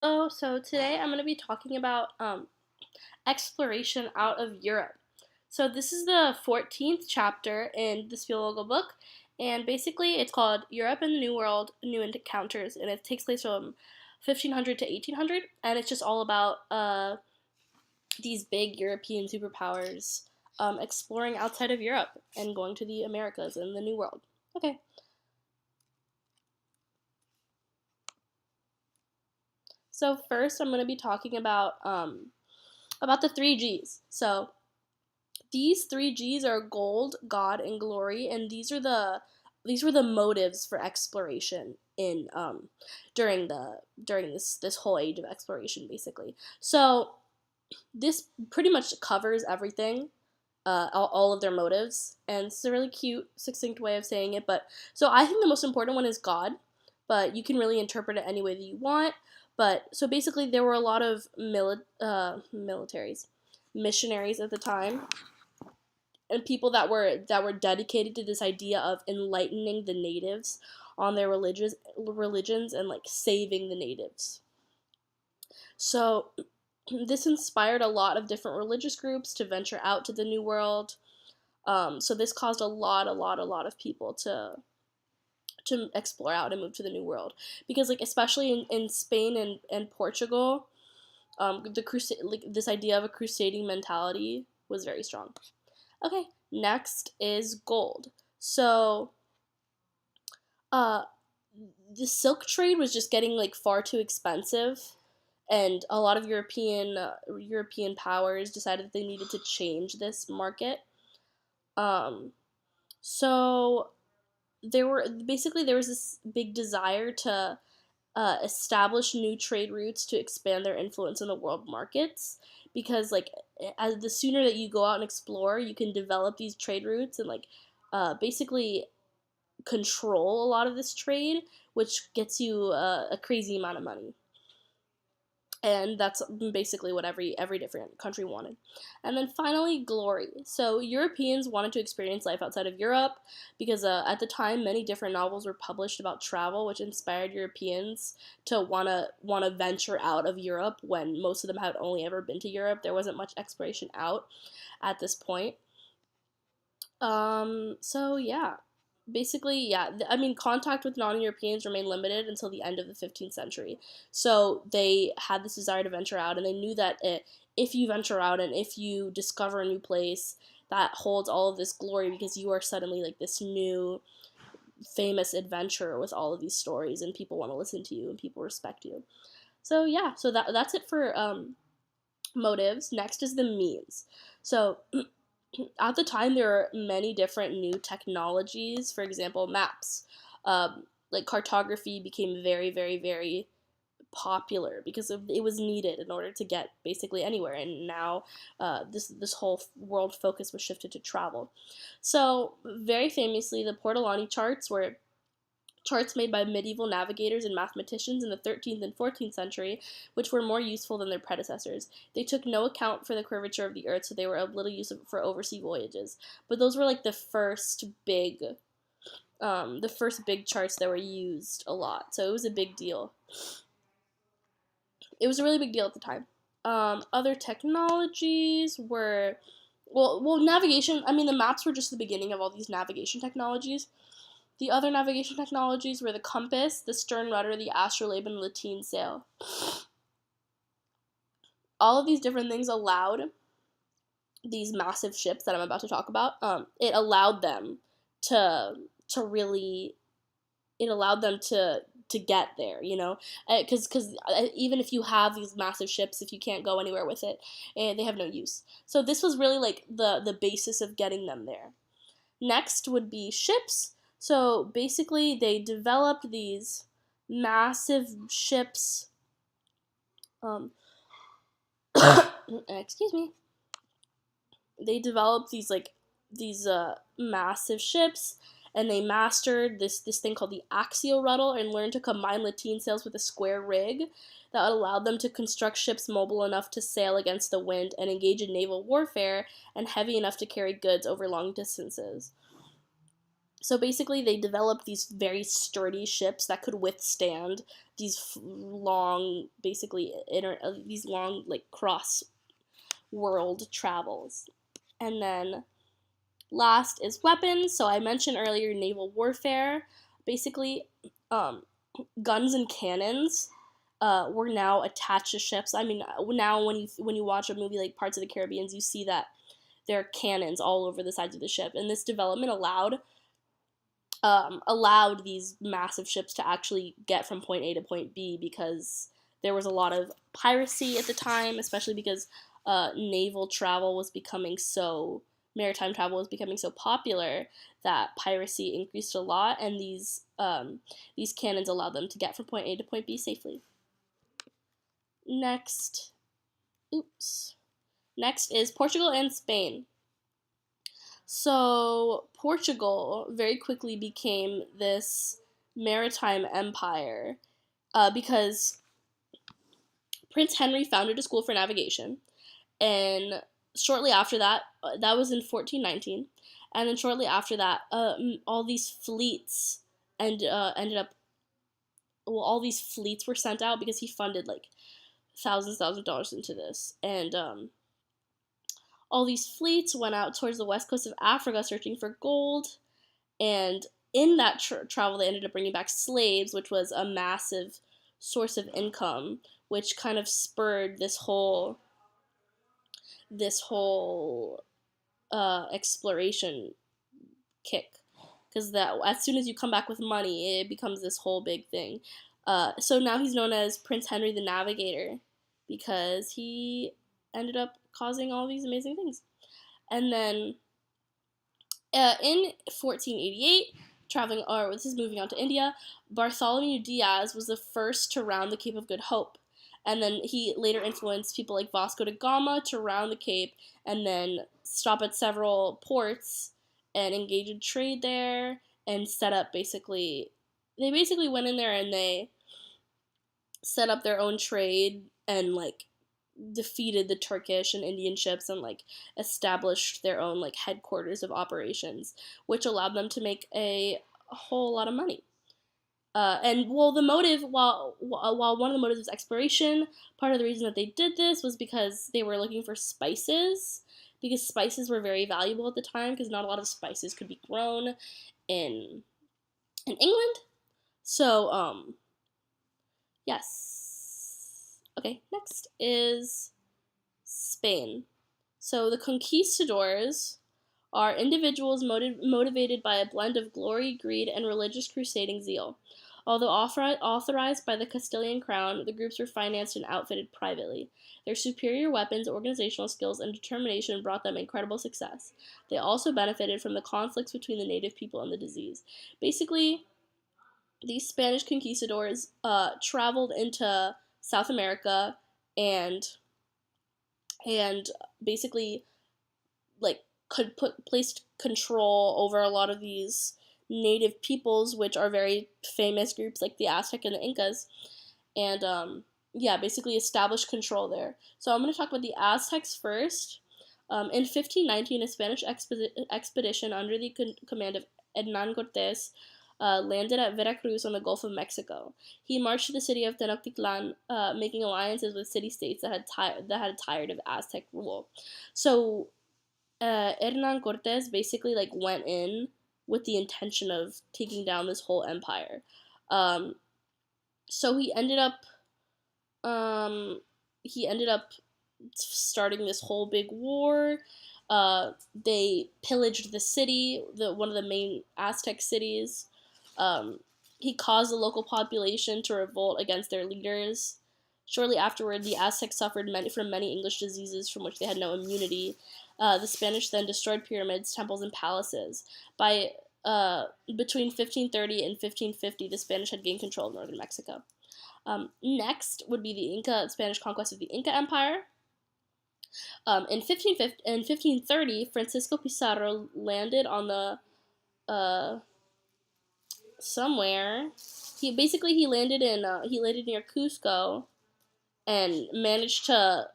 Oh, so today I'm going to be talking about exploration out of Europe. So this is the 14th chapter in the Spielvogel book, and basically it's called Europe and the New World: New Encounters, and it takes place from 1500 to 1800, and it's just all about these big European superpowers exploring outside of Europe and going to the Americas and the New World. Okay, so first I'm going to be talking about the three G's. So these three G's are gold, God, and glory, and these were the motives for exploration in during this whole age of exploration, basically. So this pretty much covers everything, all of their motives, and it's a really cute, succinct way of saying it. But so I think the most important one is God, but you can really interpret it any way that you want. But so basically, there were a lot of militaries, missionaries at the time, and people that were dedicated to this idea of enlightening the natives on their religions and like saving the natives. So this inspired a lot of different religious groups to venture out to the New World. So this caused a lot of people to explore out and move to the New World, because like especially in Spain and Portugal, the crusade, like this idea of a crusading mentality was very strong. Okay, next is gold. So, uh, the silk trade was just getting like far too expensive, and a lot of European powers decided that they needed to change this market. Um, so there was this big desire to establish new trade routes to expand their influence in the world markets, because like as the sooner that you go out and explore, you can develop these trade routes and like basically control a lot of this trade, which gets you a crazy amount of money. And that's basically what every different country wanted. And then finally, glory. So Europeans wanted to experience life outside of Europe, because at the time many different novels were published about travel, which inspired Europeans to wanna venture out of Europe when most of them had only ever been to Europe. There wasn't much exploration out at this point. So yeah, basically, yeah. I mean, contact with non-Europeans remained limited until the end of the 15th century. So they had this desire to venture out, and they knew that if you venture out and if you discover a new place, that holds all of this glory, because you are suddenly like this new famous adventurer with all of these stories, and people want to listen to you and people respect you. So yeah, so that's it for motives. Next is the means. So at the time, there were many different new technologies. For example, maps. Like cartography became very popular because it was needed in order to get basically anywhere. And now this whole world focus was shifted to travel. So very famously, the Portolani charts were charts made by medieval navigators and mathematicians in the 13th and 14th century, which were more useful than their predecessors. They took no account for the curvature of the earth, so they were of little use for overseas voyages. But those were like the first big charts that were used a lot. So it was a big deal. It was a really big deal at the time. Other technologies were, navigation. I mean, the maps were just the beginning of all these navigation technologies. The other navigation technologies were the compass, the stern rudder, the astrolabe, and the lateen sail. All of these different things allowed these massive ships that I'm about to talk about. It allowed them to to really it allowed them to get there, because even if you have these massive ships, if you can't go anywhere with it, they have no use. So this was really like the basis of getting them there. Next would be ships. So basically, they developed these massive ships. Um, excuse me. They developed these massive ships, and they mastered this thing called the axial rudder, and learned to combine lateen sails with a square rig that allowed them to construct ships mobile enough to sail against the wind and engage in naval warfare, and heavy enough to carry goods over long distances. So basically, they developed these very sturdy ships that could withstand these long like cross world travels. And then last is weapons. So I mentioned earlier naval warfare. Basically, um, guns and cannons were now attached to ships. I mean, now when you watch a movie like Parts of the Caribbean, you see that there are cannons all over the sides of the ship, and this development allowed these massive ships to actually get from point A to point B, because there was a lot of piracy at the time, especially because maritime travel was becoming so popular that piracy increased a lot, and these cannons allowed them to get from point A to point B safely. Next is Portugal and Spain. So Portugal very quickly became this maritime empire because Prince Henry founded a school for navigation, and shortly after that, that was in 1419, and then shortly after that, all these fleets all these fleets were sent out because he funded like thousands of dollars into this, and all these fleets went out towards the west coast of Africa searching for gold, and in that travel they ended up bringing back slaves, which was a massive source of income, which kind of spurred this whole exploration kick, because that as soon as you come back with money, it becomes this whole big thing. So now he's known as Prince Henry the Navigator, because he ended up causing all these amazing things. And then in 1488, this is moving on to India, Bartholomew Diaz was the first to round the Cape of Good Hope. And then he later influenced people like Vasco da Gama to round the Cape and then stop at several ports and engage in trade there and set up they basically went in there and they set up their own trade and like defeated the Turkish and Indian ships and like established their own like headquarters of operations, which allowed them to make a whole lot of money. And well, the motive, while one of the motives was exploration, part of the reason that they did this was because they were looking for spices, because spices were very valuable at the time, because not a lot of spices could be grown in England. So yes. Okay, next is Spain. So the conquistadors are individuals motivated by a blend of glory, greed, and religious crusading zeal. Although authorized by the Castilian crown, the groups were financed and outfitted privately. Their superior weapons, organizational skills, and determination brought them incredible success. They also benefited from the conflicts between the native people and the disease. Basically, these Spanish conquistadors traveled into South America and basically like placed control over a lot of these native peoples, which are very famous groups like the Aztec and the Incas, and basically established control there. So I'm going to talk about the Aztecs first. In 1519, a Spanish expedition under the command of Hernan Cortés landed at Veracruz on the Gulf of Mexico. He marched to the city of Tenochtitlan, making alliances with city-states that had tired of Aztec rule. So Hernan Cortés basically like went in with the intention of taking down this whole empire. So he ended up starting this whole big war. They pillaged the city, one of the main Aztec cities. He caused the local population to revolt against their leaders. Shortly afterward, the Aztecs suffered from many English diseases from which they had no immunity. The Spanish then destroyed pyramids, temples, and palaces. By between 1530 and 1550, the Spanish had gained control of northern Mexico. Next would be the Spanish conquest of the Inca Empire. In 1530, Francisco Pizarro landed on the somewhere. He landed near Cusco and managed to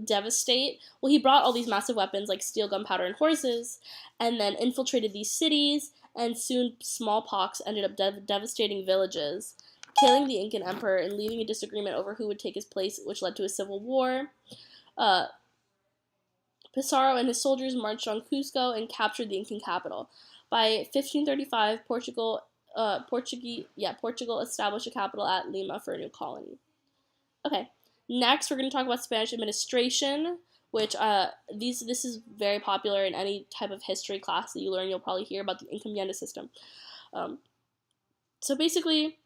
devastate. Well, he brought all these massive weapons like steel, gunpowder, and horses, and then infiltrated these cities and soon smallpox ended up devastating villages, killing the Incan emperor and leaving a disagreement over who would take his place, which led to a civil war. Uh, Pizarro and his soldiers marched on Cusco and captured the Incan capital. By 1535, Portugal established a capital at Lima for a new colony. Okay, next we're going to talk about Spanish administration, which this is very popular in any type of history class that you learn. You'll probably hear about the encomienda system. So basically,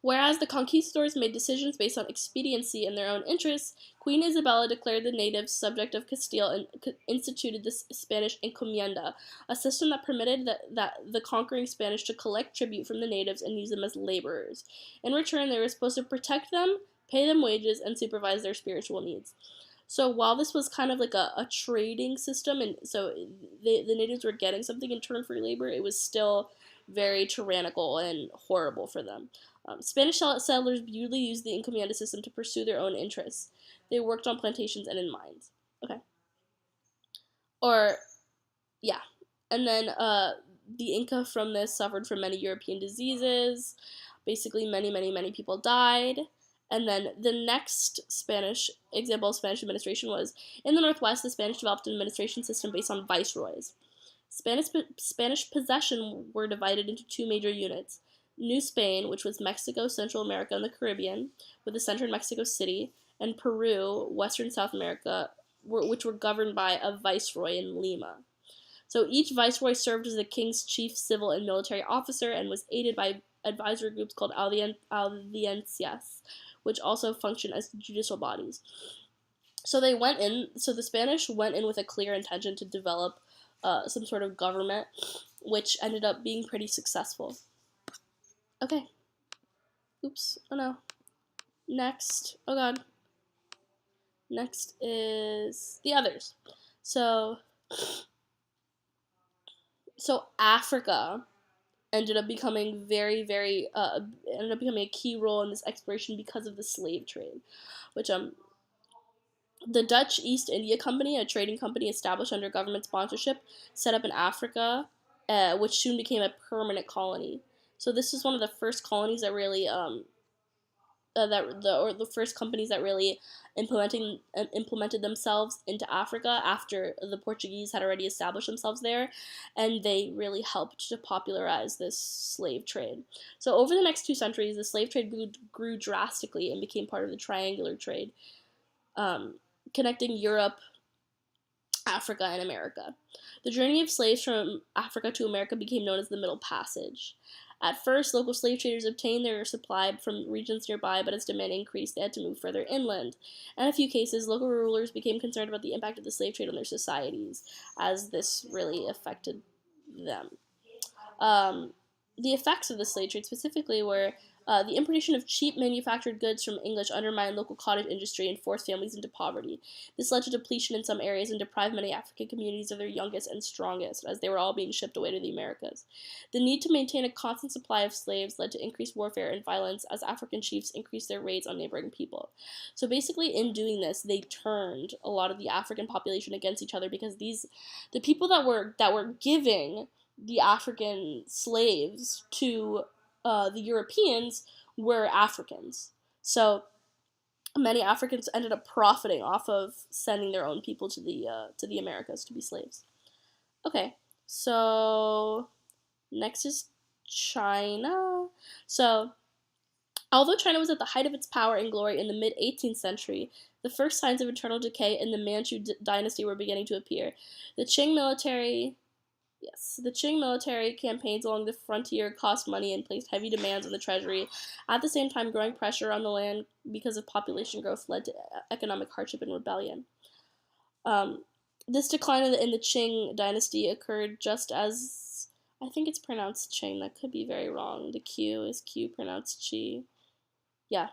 whereas the conquistadors made decisions based on expediency and their own interests, Queen Isabella declared the natives subject of Castile and instituted the Spanish encomienda, a system that permitted the conquering Spanish to collect tribute from the natives and use them as laborers. In return, they were supposed to protect them, pay them wages, and supervise their spiritual needs. So while this was kind of like a trading system, and so the natives were getting something in return for labor, it was still very tyrannical and horrible for them. Spanish settlers usually used the encomienda system to pursue their own interests. They worked on plantations and in mines. Okay. Yeah. And then the Inca from this suffered from many European diseases. Basically, many people died. And then the next Spanish example of Spanish administration was in the Northwest, the Spanish developed an administration system based on viceroys. Spanish possession were divided into two major units. New Spain, which was Mexico, Central America, and the Caribbean, with a center in Mexico City, and Peru, Western South America, which were governed by a viceroy in Lima. So each viceroy served as the king's chief civil and military officer and was aided by advisory groups called audiencias, which also function as judicial bodies. So the Spanish went in with a clear intention to develop some sort of government, which ended up being pretty successful. Okay. Oops. Oh no. Next. Oh god. Next is the others. So Africa ended up becoming ended up becoming a key role in this exploration because of the slave trade, which the Dutch East India Company, a trading company established under government sponsorship, set up in Africa, which soon became a permanent colony. So this is one of the first colonies that really the first companies that really implemented themselves into Africa after the Portuguese had already established themselves there, and they really helped to popularize this slave trade. So over the next 2 centuries, the slave trade grew drastically and became part of the triangular trade, connecting Europe, Africa, and America. The journey of slaves from Africa to America became known as the Middle Passage. At first, local slave traders obtained their supply from regions nearby, but as demand increased, they had to move further inland. In a few cases, local rulers became concerned about the impact of the slave trade on their societies, as this really affected them. The effects of the slave trade specifically were the importation of cheap manufactured goods from English undermined local cottage industry and forced families into poverty. This led to depletion in some areas and deprived many African communities of their youngest and strongest, as they were all being shipped away to the Americas. The need to maintain a constant supply of slaves led to increased warfare and violence as African chiefs increased their raids on neighboring people. So basically, in doing this, they turned a lot of the African population against each other because the people that were giving the African slaves to the Europeans were Africans. So many Africans ended up profiting off of sending their own people to the Americas to be slaves. Okay, so next is China. So although China was at the height of its power and glory in the mid-18th century, the first signs of internal decay in the Manchu dynasty were beginning to appear. The Qing military campaigns along the frontier cost money and placed heavy demands on the treasury. At the same time, growing pressure on the land because of population growth led to economic hardship and rebellion. This decline in the Qing dynasty occurred just as, I think it's pronounced Qing, that could be very wrong. The Q is Q pronounced Qi. Yeah,